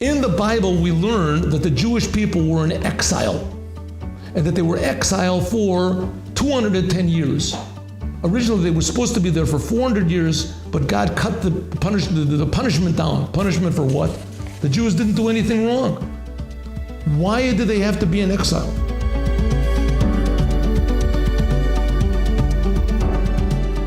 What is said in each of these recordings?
In the Bible, we learn that the Jewish people were in exile, and that they were exiled for 210 years. Originally, they were supposed to be there for 400 years, but God cut the punishment down. Punishment for what? The Jews didn't do anything wrong. Why did they have to be in exile?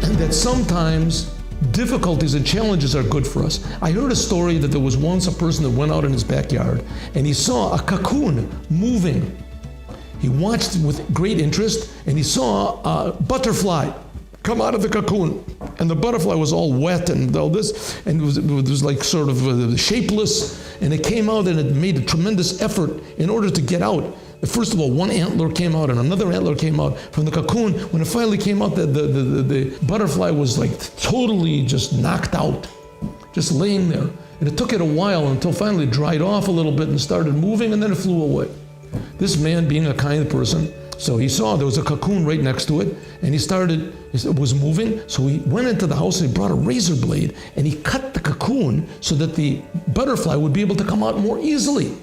And that sometimes difficulties and challenges are good for us. I heard a story that there was once a person that went out in his backyard and he saw a cocoon moving. He watched with great interest and he saw a butterfly come out of the cocoon, and the butterfly was all wet and all this, and it was like sort of shapeless, and it came out and it made a tremendous effort in order to get out. First of all, one antler came out and another antler came out from the cocoon. When it finally came out, the butterfly was like totally just knocked out, just laying there. And it took it a while until finally it dried off a little bit and started moving, and then it flew away. This man, being a kind person, so he saw there was a cocoon right next to it, and it was moving, so he went into the house and he brought a razor blade and he cut the cocoon so that the butterfly would be able to come out more easily.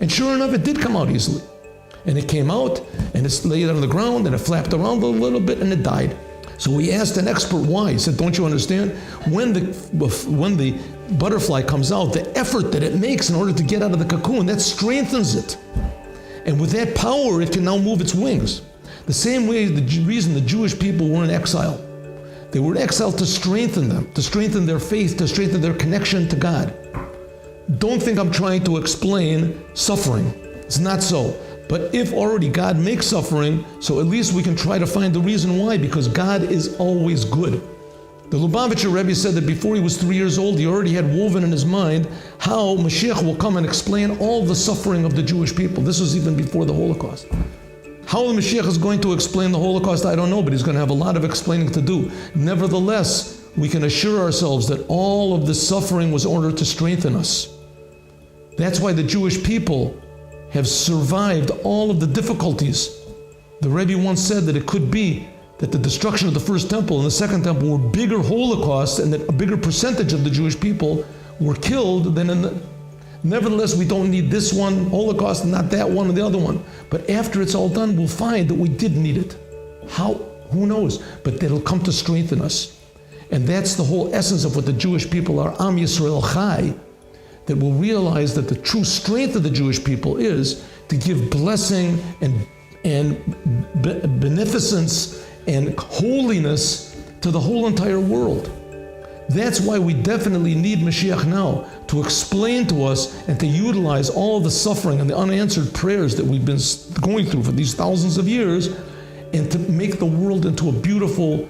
And sure enough, it did come out easily. And it came out and it laid on the ground and it flapped around a little bit and it died. So we asked an expert why. He said, don't you understand? When the butterfly comes out, the effort that it makes in order to get out of the cocoon, that strengthens it. And with that power, it can now move its wings. The same way, the reason the Jewish people were in exile. They were in exile to strengthen them, to strengthen their faith, to strengthen their connection to God. Don't think I'm trying to explain suffering. It's not so. But if already God makes suffering, so at least we can try to find the reason why, because God is always good. The Lubavitcher Rebbe said that before he was 3 years old, he already had woven in his mind how Moshiach will come and explain all the suffering of the Jewish people. This was even before the Holocaust. How the Moshiach is going to explain the Holocaust, I don't know, but he's going to have a lot of explaining to do. Nevertheless, we can assure ourselves that all of the suffering was in order to strengthen us. That's why the Jewish people have survived all of the difficulties. The Rebbe once said that it could be that the destruction of the first temple and the second temple were bigger holocausts, and that a bigger percentage of the Jewish people were killed than in the... Nevertheless, we don't need this one Holocaust and not that one or the other one. But after it's all done, we'll find that we did need it. How? Who knows? But that'll come to strengthen us. And that's the whole essence of what the Jewish people are, Am Yisrael Chai, that will realize that the true strength of the Jewish people is to give blessing and beneficence and holiness to the whole entire world. That's why we definitely need Moshiach now, to explain to us and to utilize all the suffering and the unanswered prayers that we've been going through for these thousands of years, and to make the world into a beautiful,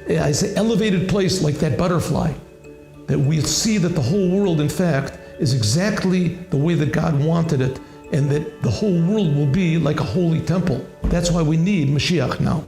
I say, elevated place like that butterfly. That we see that the whole world, in fact, is exactly the way that God wanted it, and that the whole world will be like a holy temple. That's why we need Moshiach now.